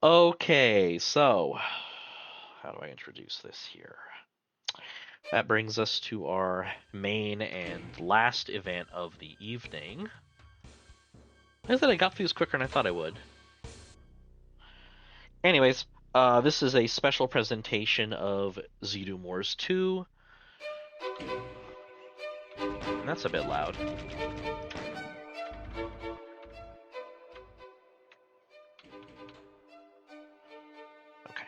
Okay, so how do I introduce this here? That brings us to our main and last event of the evening. Is that I got through this quicker than I thought I would. Anyways, this is a special presentation of ZDoom Wars 2. And that's a bit loud. Okay.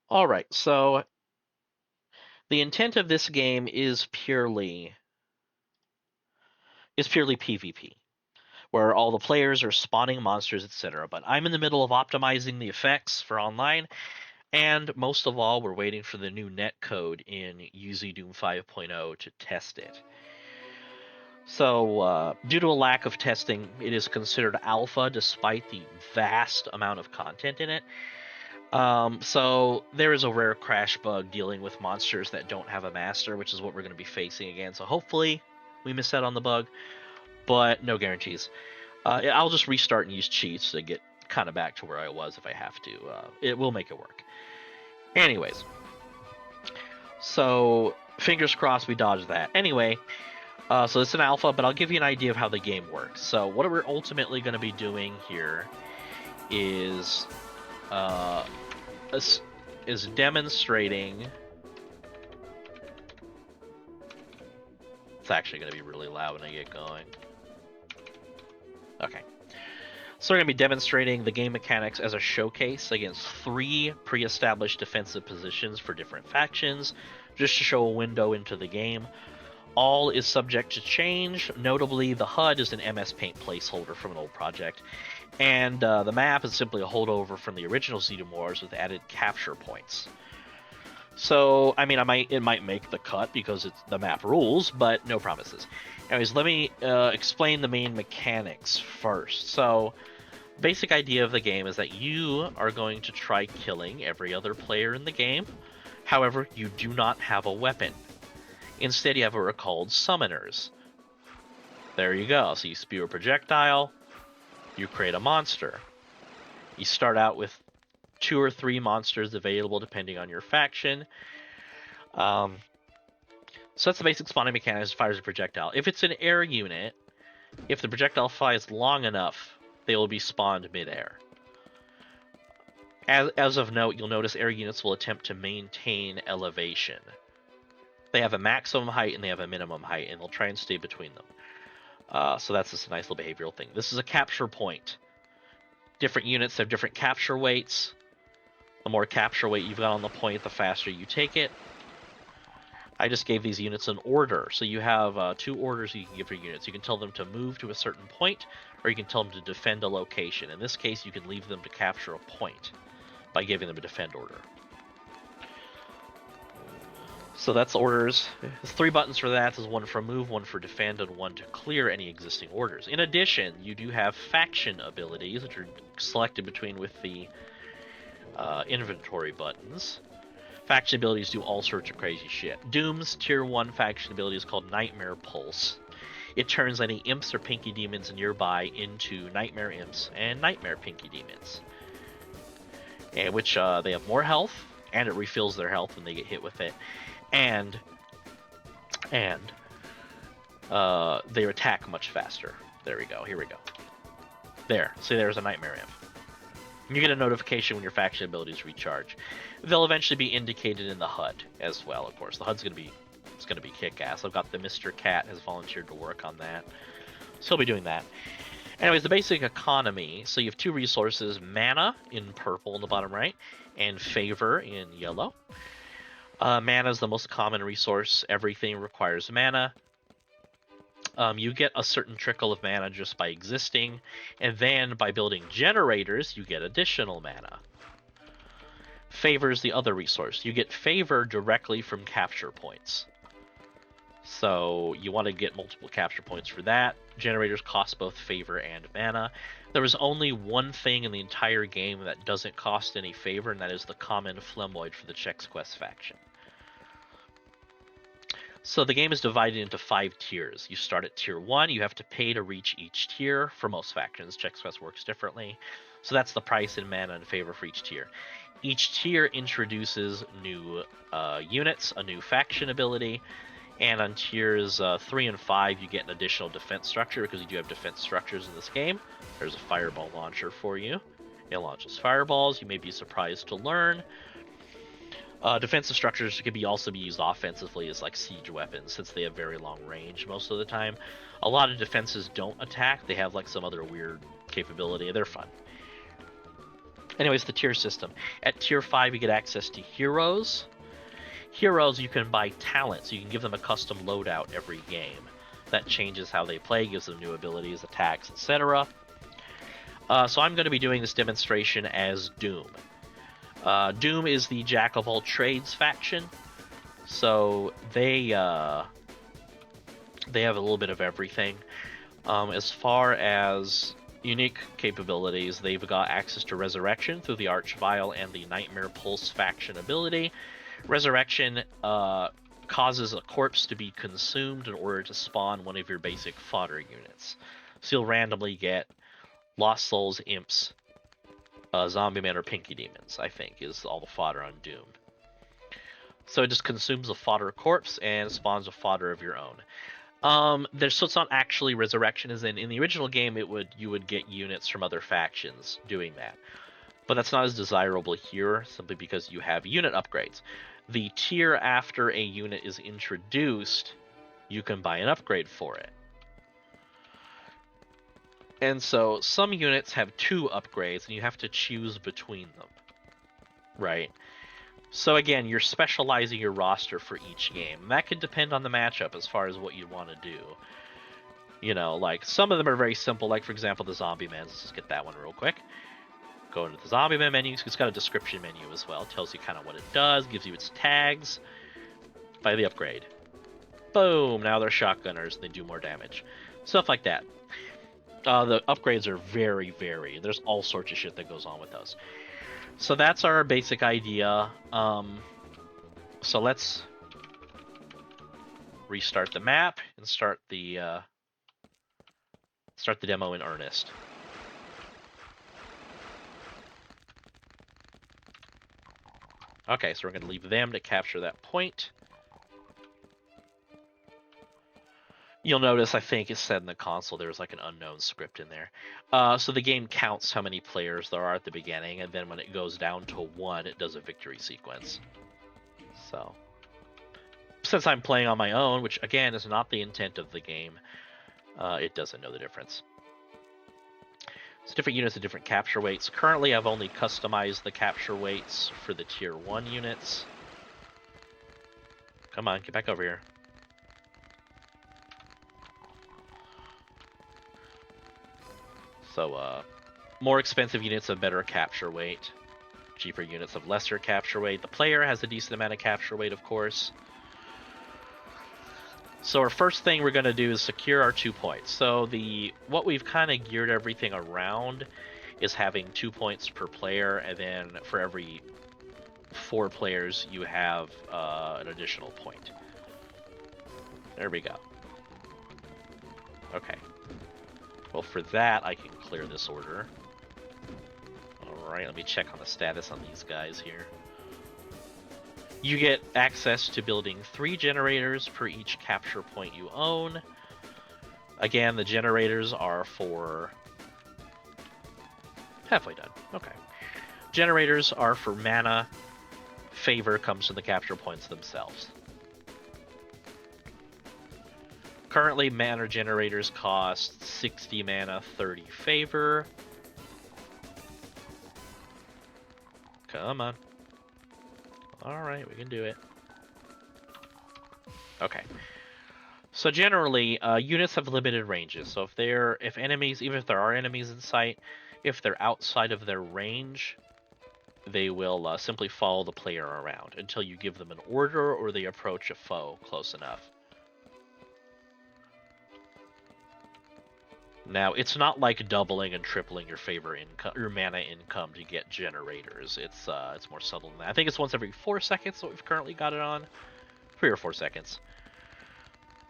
Alright, so the intent of this game is purely PvP, where all the players are spawning monsters, etc. But I'm in the middle of optimizing the effects for online, and most of all, we're waiting for the new netcode in ZDoom 5.0 to test it. So, due to a lack of testing, it is considered alpha despite the vast amount of content in it. So there is a rare crash bug dealing with monsters that don't have a master, which is what we're going to be facing again. So hopefully we miss out on the bug, but no guarantees. I'll just restart and use cheats to get kind of back to where I was if I have to. It will make it work. Anyways, so fingers crossed we dodged that. Anyway, so it's an alpha, but I'll give you an idea of how the game works. So what we're ultimately going to be doing here is demonstrating. It's actually going to be really loud when I get going. Okay. So we're going to be demonstrating the game mechanics as a showcase against 3 pre-established defensive positions for different factions, just to show a window into the game. All is subject to change. Notably, the HUD is an MS Paint placeholder from an old project, and the map is simply a holdover from the original ZDoom Wars with added capture points. So, I mean, it might make the cut because it's the map rules, but no promises. Anyways, let me explain the main mechanics first. So, basic idea of the game is that you are going to try killing every other player in the game. However, you do not have a weapon. Instead, you have what are called summoners. There you go. So you spew a projectile, you create a monster. You start out with 2 or 3 monsters available depending on your faction. So that's the basic spawning mechanics. It fires a projectile. If it's an air unit, if the projectile flies long enough, they will be spawned midair. As of note, you'll notice air units will attempt to maintain elevation. They have a maximum height and they have a minimum height, and they'll try and stay between them. So that's just a nice little behavioral thing. This is a capture point. Different units have different capture weights. The more capture weight you've got on the point, the faster you take it. I just gave these units an order. So you have 2 orders you can give your units. You can tell them to move to a certain point, or you can tell them to defend a location. In this case, you can leave them to capture a point by giving them a defend order. So that's orders. There's 3 buttons for that. There's 1 for move, 1 for defend, and 1 to clear any existing orders. In addition, you do have faction abilities, which are selected between with the inventory buttons. Faction abilities do all sorts of crazy shit. Doom's tier 1 faction ability is called Nightmare Pulse. It turns any imps or pinky demons nearby into nightmare imps and nightmare pinky demons. And which they have more health, and it refills their health when they get hit with it. And they attack much faster. There we go. Here we go. There. See, there's a nightmare imp. You get a notification when your faction abilities recharge. They'll eventually be indicated in the HUD as well, of course. The HUD's going to be kick-ass. I've got the Mr. Cat has volunteered to work on that. So he'll be doing that. Anyways, the basic economy. So you have 2 resources, mana in purple in the bottom right, and favor in yellow. Mana is the most common resource. Everything requires mana. You get a certain trickle of mana just by existing, and then by building generators, you get additional mana. Favor is the other resource. You get favor directly from capture points. So you want to get multiple capture points for that. Generators cost both favor and mana. There is only one thing in the entire game that doesn't cost any favor, and that is the common Flemoid for the Chex Quest faction. So the game is divided into 5 tiers. You start at tier 1. You have to pay to reach each tier. For most factions, Chex Quest works differently. So that's the price in mana and favor for each tier. Each tier introduces new units, a new faction ability, and on tiers 3 and 5 you get an additional defense structure because you do have defense structures in this game. There's a fireball launcher for you. It launches fireballs. You may be surprised to learn. Defensive structures can also be used offensively as like siege weapons since they have very long range most of the time. A lot of defenses don't attack. They have like some other weird capability. They're fun. Anyways, the tier system. At tier 5 you get access to heroes. Heroes you can buy talent, so you can give them a custom loadout every game. That changes how they play, gives them new abilities, attacks, etc. So I'm going to be doing this demonstration as Doom. Doom is the Jack of all trades faction, so they have a little bit of everything. As far as unique capabilities, they've got access to Resurrection through the Archvile and the Nightmare Pulse faction ability. Resurrection causes a corpse to be consumed in order to spawn one of your basic fodder units. So you'll randomly get Lost Souls, Imps, Zombie Men, or Pinky Demons, I think, is all the fodder on Doom. So it just consumes a fodder corpse and spawns a fodder of your own. So it's not actually Resurrection, as in the original game you would get units from other factions doing that. But that's not as desirable here, simply because you have unit upgrades. The tier after a unit is introduced, you can buy an upgrade for it. And so some units have 2 upgrades, and you have to choose between them, right? So again, you're specializing your roster for each game. That could depend on the matchup as far as what you want to do. You know, like some of them are very simple, like for example the Zombie Men. Let's just get that one real quick. Go into the Zombie Man menu. It's got a description menu as well. It tells you kind of what it does, gives you its tags. Buy the upgrade. Boom! Now they're shotgunners and they do more damage. Stuff like that. The upgrades are very varied. There's all sorts of shit that goes on with those. So that's our basic idea. So let's restart the map and start the demo in earnest. Okay, so we're going to leave them to capture that point. You'll notice, I think it said in the console, there was like an unknown script in there. So the game counts how many players there are at the beginning, and then when it goes down to 1, it does a victory sequence. So, since I'm playing on my own, which again is not the intent of the game, it doesn't know the difference. So different units have different capture weights. Currently, I've only customized the capture weights for the tier 1 units. Come on, get back over here. So, more expensive units have better capture weight. Cheaper units have lesser capture weight. The player has a decent amount of capture weight, of course. So our first thing we're going to do is secure our 2 points. So what we've kind of geared everything around is having 2 points per player, and then for every 4 players you have an additional point. There we go. Okay. Well, for that, I can clear this order. Alright, let me check on the status on these guys here. You get access to building 3 generators per each capture point you own. Again, the generators are for... Halfway done. Okay. Generators are for mana. Favor comes from the capture points themselves. Currently, mana generators cost 60 mana, 30 favor. Come on. Alright, we can do it. Okay. So generally, units have limited ranges. So if enemies, even if there are enemies in sight, if they're outside of their range, they will simply follow the player around until you give them an order or they approach a foe close enough. Now, it's not like doubling and tripling your favor income, your mana income to get generators. It's more subtle than that. I think it's once every 4 seconds that we've currently got it on. 3 or 4 seconds.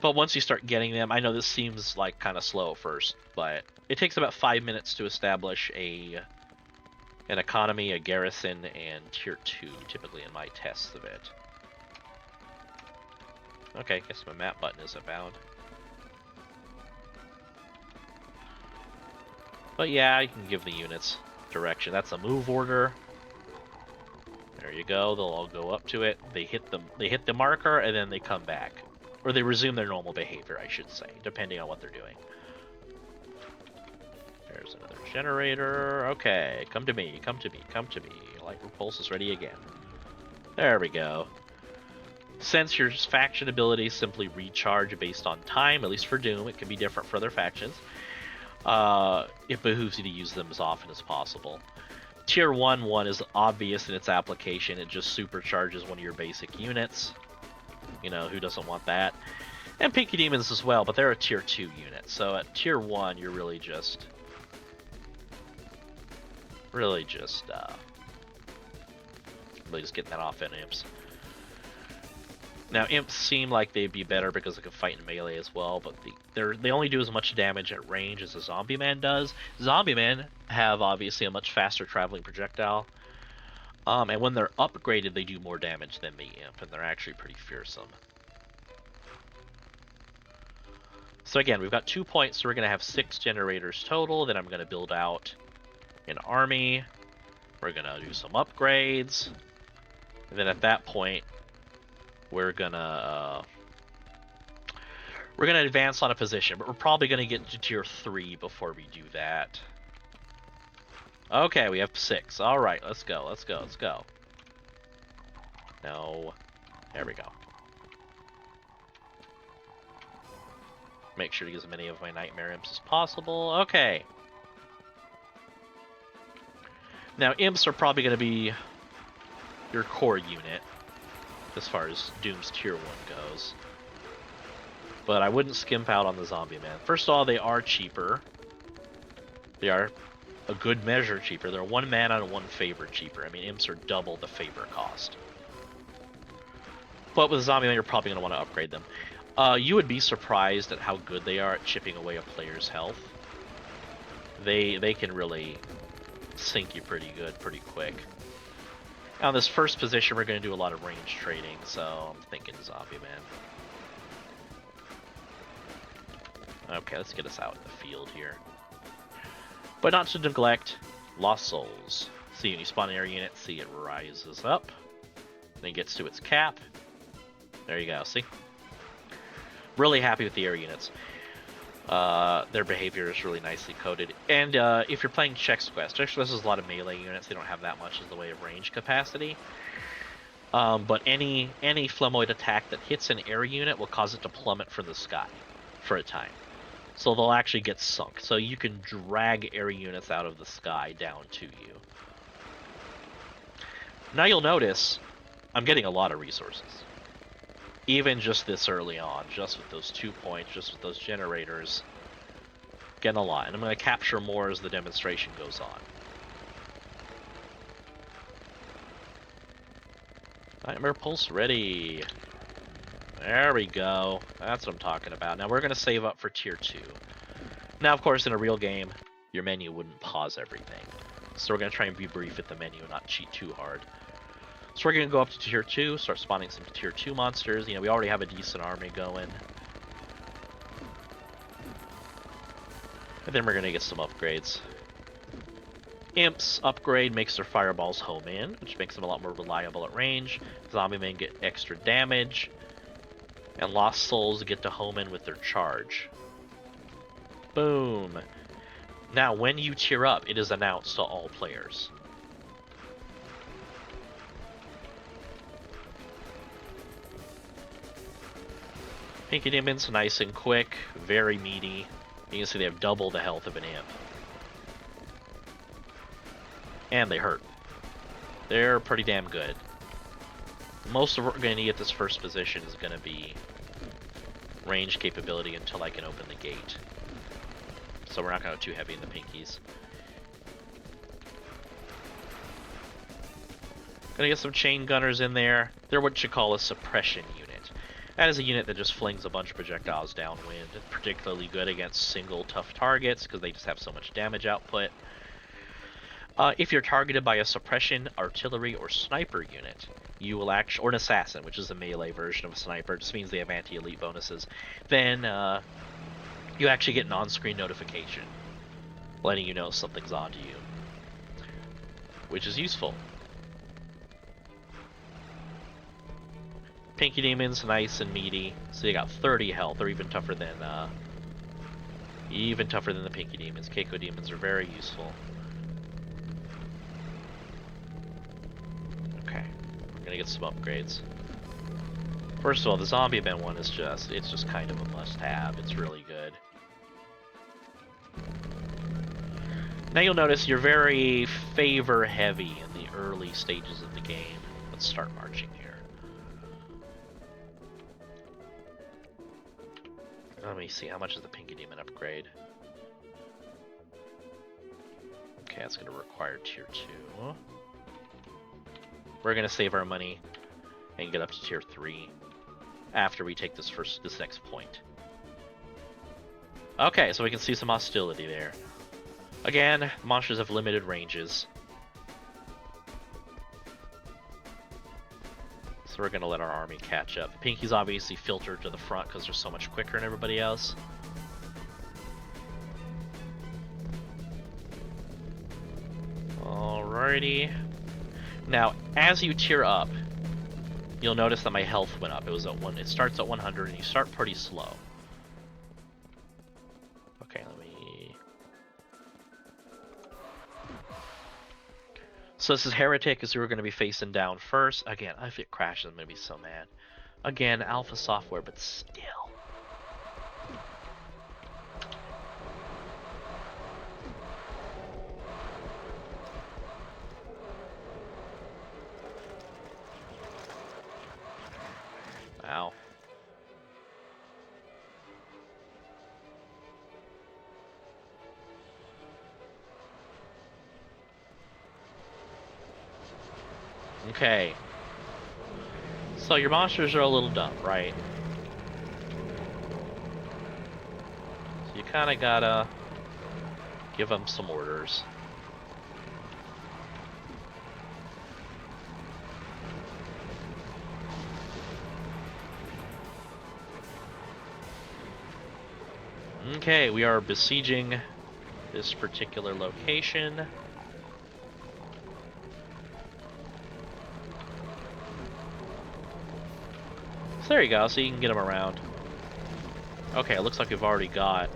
But once you start getting them, I know this seems like kind of slow at first, but it takes about 5 minutes to establish a An economy, a garrison, and tier 2, typically in my tests of it. Okay, guess my map button isn't bound. But yeah, you can give the units direction. That's a move order. There you go. They'll all go up to it. They hit the marker, and then they come back. Or they resume their normal behavior, I should say, depending on what they're doing. There's another generator. Okay, come to me, come to me, come to me. Light repulse is ready again. There we go. Since your faction abilities simply recharge based on time, at least for Doom, it can be different for other factions. It behooves you to use them as often as possible. Tier 1 is obvious in its application. It just supercharges one of your basic units. You know, who doesn't want that? And Pinky Demons as well, but they're a tier 2 unit. So at tier 1, you're really just getting that off in imps. Now, imps seem like they'd be better because they can fight in melee as well, but they only do as much damage at range as a zombie man does. Zombie men have obviously a much faster traveling projectile, and when they're upgraded, they do more damage than the imp, and they're actually pretty fearsome. So again, we've got 2 points, so we're going to have 6 generators total. Then I'm going to build out an army. We're going to do some upgrades, and then at that point, we're gonna advance on a position, but we're probably gonna get to tier 3 before we do that. Okay, we have 6. All right, let's go, let's go, let's go. No, there we go. Make sure to use as many of my nightmare imps as possible. Okay. Now, imps are probably gonna be your core unit as far as Doom's tier 1 goes. But I wouldn't skimp out on the zombie man. First of all, they are cheaper. They are a good measure cheaper. They're 1 mana and 1 favor cheaper. I mean, imps are double the favor cost. But with zombie man, you're probably going to want to upgrade them. You would be surprised at how good they are at chipping away a player's health. They can really sink you pretty good, pretty quick. On this first position, we're going to do a lot of range trading, so I'm thinking zombie man. Okay, let's get us out in the field here. But not to neglect Lost Souls. See, when you spawn an air unit, see it rises up. Then it gets to its cap. There you go, see? Really happy with the air units. Their behavior is really nicely coded. And if you're playing Chex Quest is a lot of melee units. They don't have that much in the way of range capacity. But any flamoid attack that hits an air unit will cause it to plummet from the sky for a time. So they'll actually get sunk. So you can drag air units out of the sky down to you. Now you'll notice I'm getting a lot of resources. Even just this early on, just with those 2 points, just with those generators, getting a lot. And I'm going to capture more as the demonstration goes on. Nightmare Pulse ready. There we go. That's what I'm talking about. Now we're going to save up for tier 2. Now, of course, in a real game, your menu wouldn't pause everything. So we're going to try and be brief at the menu and not cheat too hard. So we're going to go up to tier 2, start spawning some tier 2 monsters. You know, we already have a decent army going. And then we're going to get some upgrades. Imps upgrade makes their fireballs home in, which makes them a lot more reliable at range. Zombie men get extra damage. And Lost Souls get to home in with their charge. Boom. Now, when you tier up, it is announced to all players. Pinky Demons, nice and quick, very meaty. You can see they have double the health of an imp. And they hurt. They're pretty damn good. Most of what we're going to need at this first position is going to be range capability until I can open the gate. So we're not going to go too heavy in the pinkies. Gonna get some chain gunners in there. They're what you call a suppression unit. That is a unit that just flings a bunch of projectiles downwind. Particularly good against single tough targets because they just have so much damage output. If you're targeted by a suppression, artillery, or sniper unit, you will or an assassin, which is a melee version of a sniper, just means they have anti-elite bonuses, then you actually get an on-screen notification letting you know something's on to you, which is useful. Pinky Demon's nice and meaty, so they got 30 health. They're even tougher than the Pinky Demons. Keiko Demons are very useful. Okay, we're gonna get some upgrades. First of all, the Zombie Men one is it's just kind of a must-have. It's really good. Now you'll notice you're very favor-heavy in the early stages of the game. Let's start marching here. Let me see, how much is the Pinky Demon upgrade? Okay, that's going to require tier 2. We're going to save our money and get up to tier 3 after we take this next point. Okay, so we can see some hostility there. Again, monsters have limited ranges. So we're going to let our army catch up. Pinky's obviously filtered to the front because they're so much quicker than everybody else. Alrighty. Now, as you tier up, you'll notice that my health went up. It starts at 100 and you start pretty slow. Okay, let me... So this is Heretic, as we're going to be facing down first. Again, if it crashes, I'm going to be so mad. Again, alpha software, but still. Ow. Okay. So your monsters are a little dumb, right? So you kind of gotta give them some orders. Okay, we are besieging this particular location. So there you go, so you can get them around. Okay, it looks like we've already got...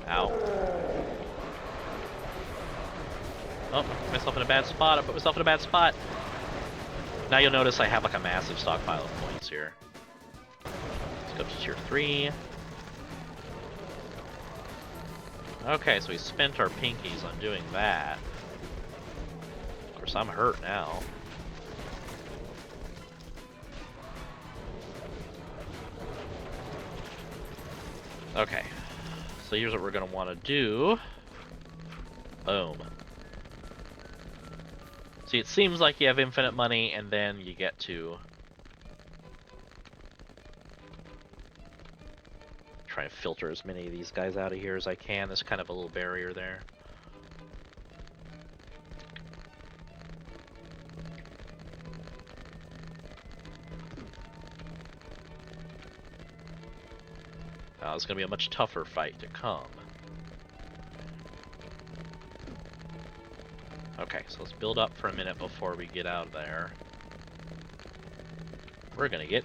Ow. Oh, put myself in a bad spot. I put myself in a bad spot. Now you'll notice I have like a massive stockpile of points here. Let's go to tier 3. Okay, so we spent our pinkies on doing that. Of course, I'm hurt now. Okay, so here's what we're going to want to do. Boom. See, it seems like you have infinite money, and then you get to try and filter as many of these guys out of here as I can. There's kind of a little barrier there. Now, it's going to be a much tougher fight to come. Okay, so let's build up for a minute before we get out of there. We're going to get...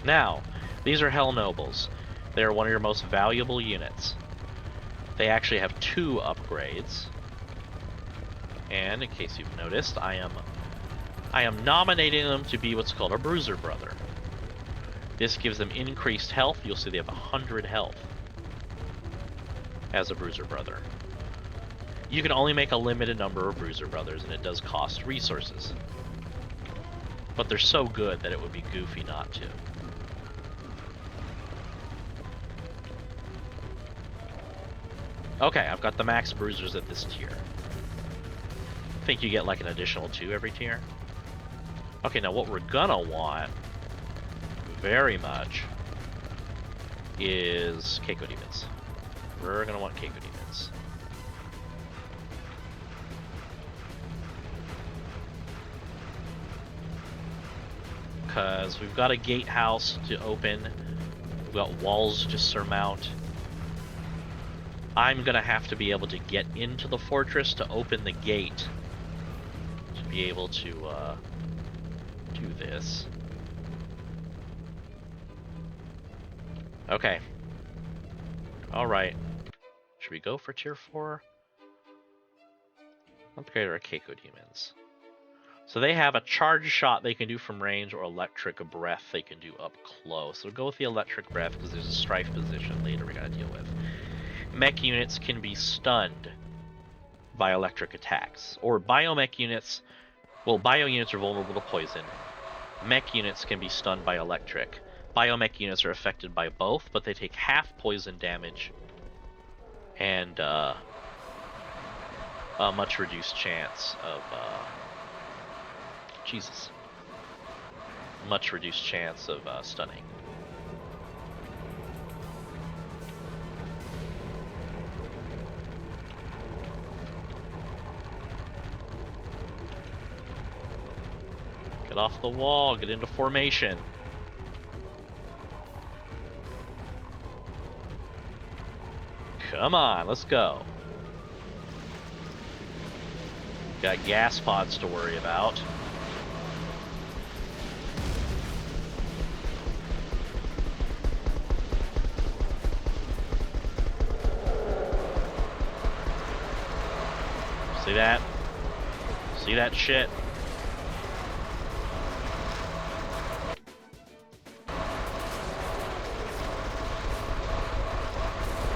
Now, these are Hell Nobles. They're one of your most valuable units. They actually have 2 upgrades. And, in case you've noticed, I am nominating them to be what's called a Bruiser Brother. This gives them increased health. You'll see they have 100 health as a Bruiser Brother. You can only make a limited number of Bruiser Brothers, and it does cost resources. But they're so good that it would be goofy not to. Okay, I've got the max Bruisers at this tier. I think you get like an additional 2 every tier. Okay, now what we're gonna want very much is Keiko Demons. We're gonna want Keiko Demons. Because we've got a gatehouse to open. We've got walls to surmount. I'm gonna have to be able to get into the fortress to open the gate to be able to do this. Okay. Alright. Should we go for tier 4? Upgrade our Keiko Demons. So they have a charge shot they can do from range or electric breath they can do up close. So we'll go with the electric breath because there's a strife position later we gotta deal with. Mech units can be stunned by electric attacks. Or biomech units, well, bio units are vulnerable to poison. Mech units can be stunned by electric. Biomech units are affected by both, but they take half poison damage and a much reduced chance of much reduced chance of stunning. Get off the wall, get into formation. Come on, let's go. Got gas pods to worry about. See that? See that shit?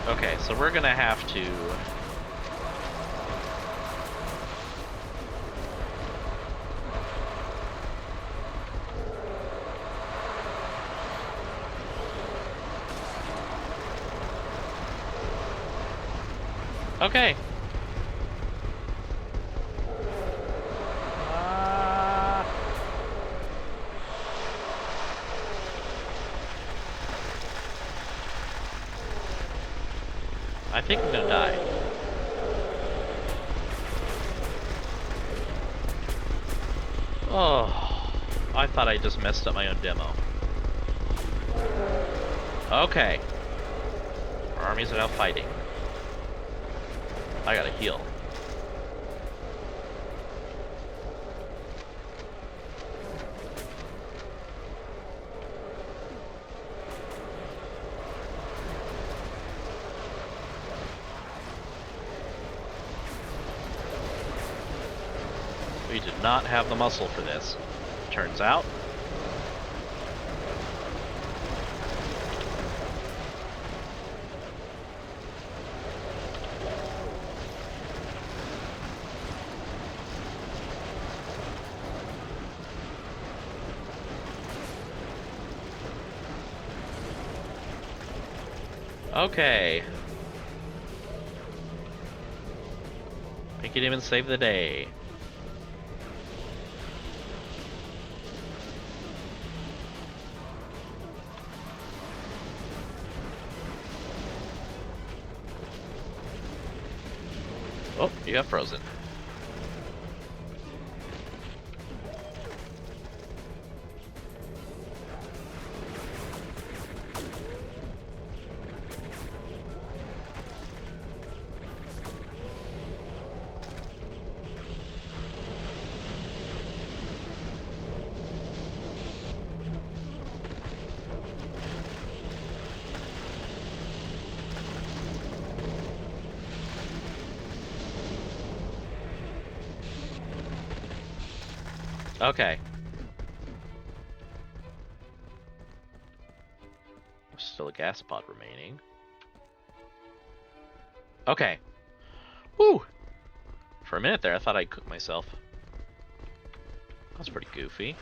Okay, so we're gonna have to... Okay. I think I'm gonna die. Oh, I thought I just messed up my own demo. Okay. Our armies are now fighting. I gotta heal. We did not have the muscle for this, turns out. Okay. Pinky Demon save the day. Oh, you got frozen. Okay. There's still a gas pod remaining. Okay. Woo! For a minute there, I thought I'd cook myself. That's pretty goofy.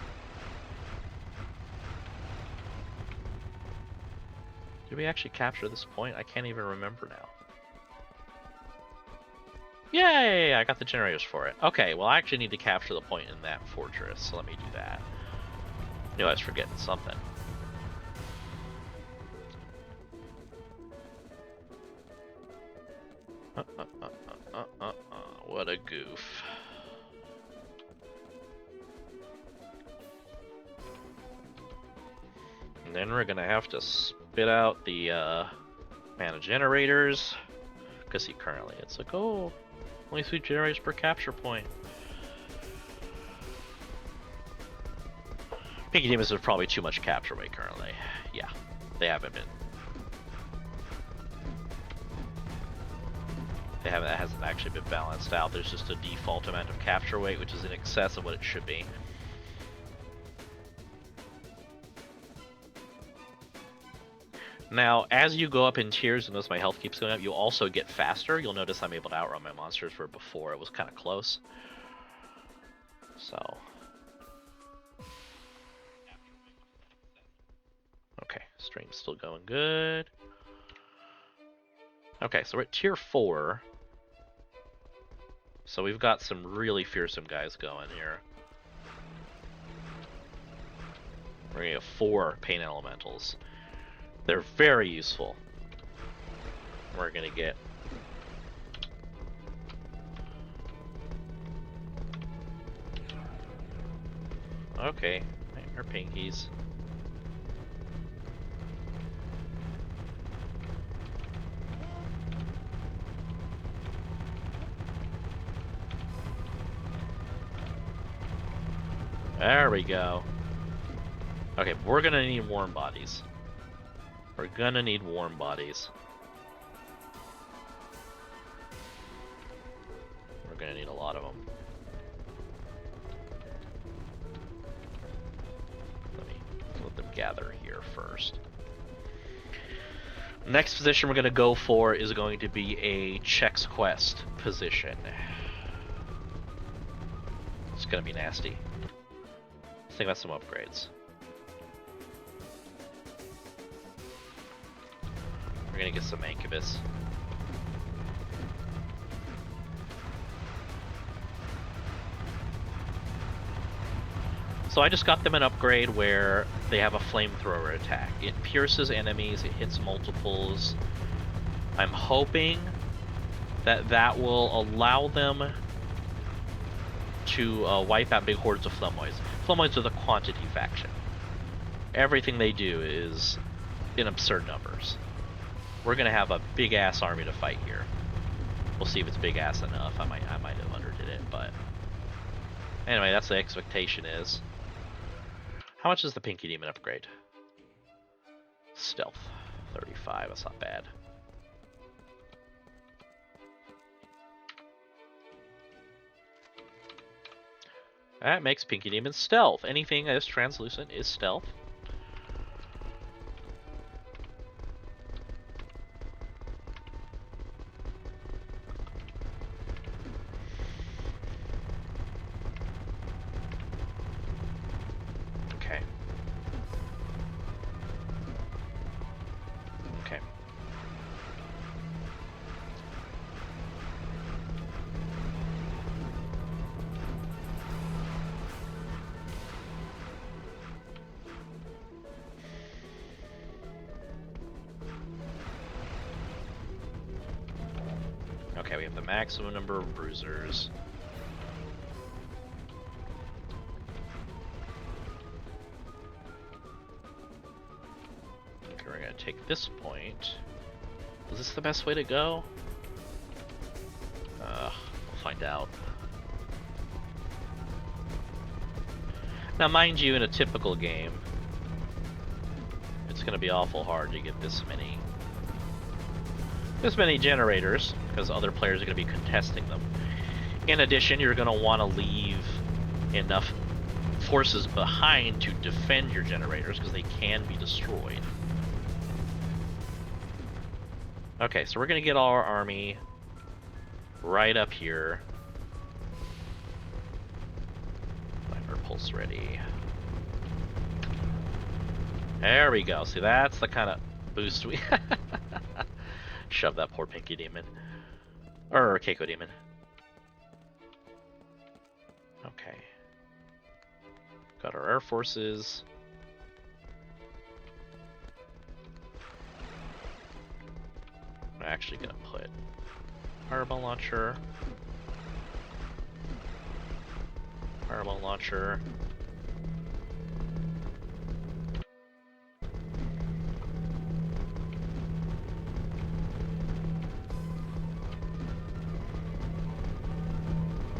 Did we actually capture this point? I can't even remember now. Yay! I got the generators for it. Okay, well I actually need to capture the point in that fortress, so let me do that. Knew I was forgetting something. What a goof. And then we're gonna have to spit out the mana generators, because he currently it's like, oh, only 3 generators per capture point. Pinky Demons have probably too much capture weight currently. Yeah, they haven't been. That hasn't actually been balanced out. There's just a default amount of capture weight, which is in excess of what it should be. Now, as you go up in tiers, and notice my health keeps going up, you'll also get faster. You'll notice I'm able to outrun my monsters, where before it was kind of close. So. Okay, stream's still going good. Okay, so we're at tier 4. So we've got some really fearsome guys going here. We're gonna have 4 pain elementals. They're very useful. We're gonna get okay, our pinkies. There we go. Okay, we're gonna need warm bodies. We're gonna need warm bodies. We're gonna need a lot of them. Let them gather here first. Next position we're gonna go for is going to be a Chex Quest position. It's gonna be nasty. Let's think about some upgrades. We're gonna get some Incubus. So I just got them an upgrade where they have a flamethrower attack. It pierces enemies, it hits multiples. I'm hoping that that will allow them to wipe out big hordes of Flemoids. Flemoids are the quantity faction. Everything they do is in absurd numbers. We're gonna have a big ass army to fight here. We'll see if it's big ass enough. I might have underdid it, but anyway, that's the expectation is. How much is the Pinky Demon upgrade? Stealth, 35. That's not bad. That makes Pinky Demon stealth. Anything that is translucent is stealth. Okay, we have the maximum number of bruisers. Okay, we're gonna take this point. Is this the best way to go? We'll find out. Now, mind you, in a typical game, it's gonna be awful hard to get this many generators, because other players are going to be contesting them. In addition, you're going to want to leave enough forces behind to defend your generators, because they can be destroyed. Okay, so we're going to get our army right up here. Our pulse ready. There we go. See, that's the kind of boost we... Shove that poor Pinky Demon. Or Keiko Demon. Okay. Got our air forces. I'm actually gonna put Fireball launcher. Fireball launcher.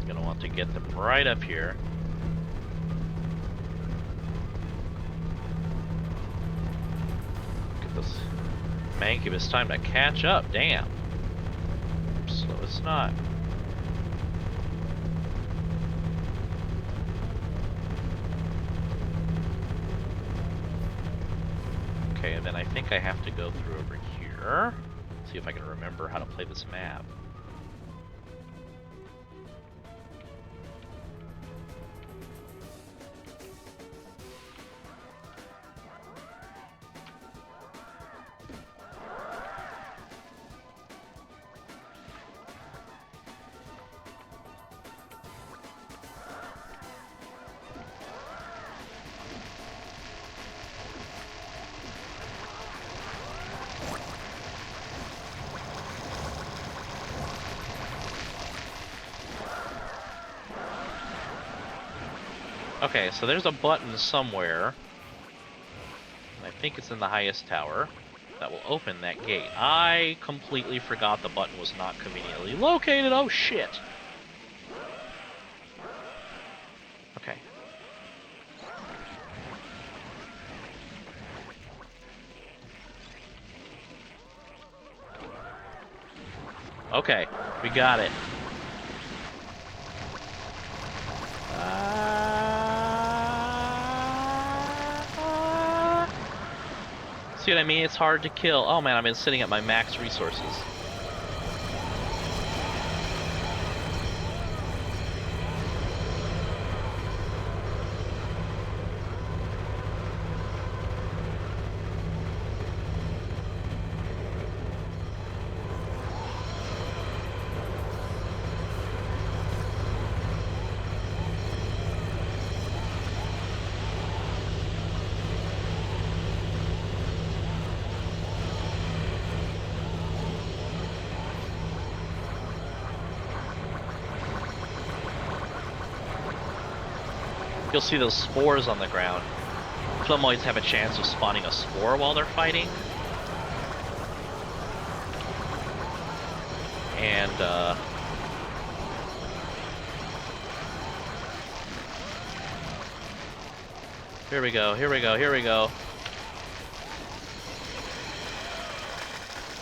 Gonna want to get them right up here. Get this Mancubus time to catch up. Damn. Slow as snot. Okay, and then I think I have to go through over here. See if I can remember how to play this map. Okay, so there's a button somewhere. I think it's in the highest tower that will open that gate. I completely forgot the button was not conveniently located. Oh shit. Okay. Okay, we got it. See what I mean? It's hard to kill. Oh man, I've been sitting at my max resources. You'll see those spores on the ground. Flamoids have a chance of spawning a spore while they're fighting. And, here we go, here we go, here we go.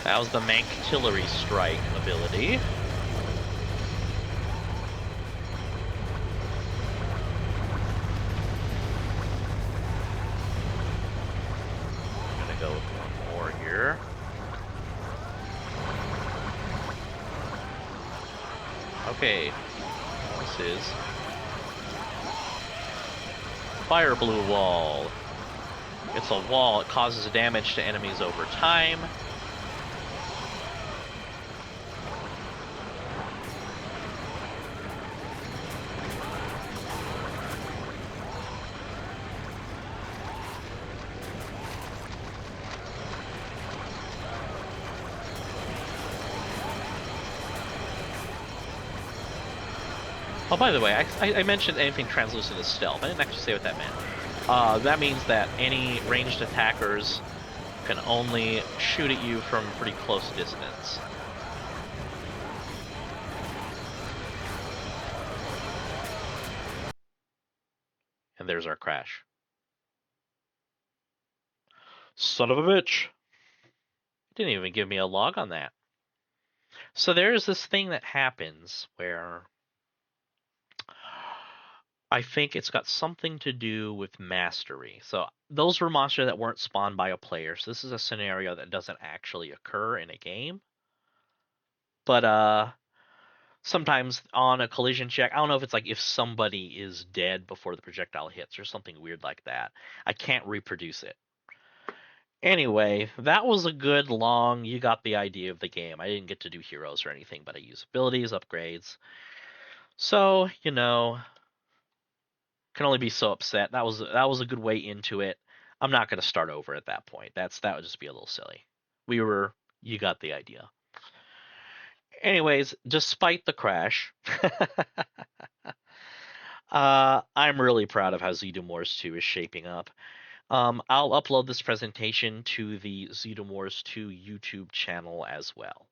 That was the Manctillery Strike ability. Okay, this is Fire Blue Wall. It's a wall, it causes damage to enemies over time. Oh, by the way, I mentioned anything translucent is stealth. I didn't actually say what that meant. That means that any ranged attackers can only shoot at you from pretty close distance. And there's our crash. Son of a bitch! Didn't even give me a log on that. So there's this thing that happens where I think it's got something to do with mastery. So those were monsters that weren't spawned by a player. So this is a scenario that doesn't actually occur in a game. But sometimes on a collision check, I don't know if it's like if somebody is dead before the projectile hits or something weird like that. I can't reproduce it. Anyway, that was a good long, you got the idea of the game. I didn't get to do heroes or anything, but I use abilities, upgrades. So, you know, can only be so upset. That was a good way into it. I'm not going to start over at that point. That would just be a little silly. You got the idea. Anyways, despite the crash, I'm really proud of how ZDoom Wars 2 is shaping up. I'll upload this presentation to the ZDoom Wars 2 YouTube channel as well.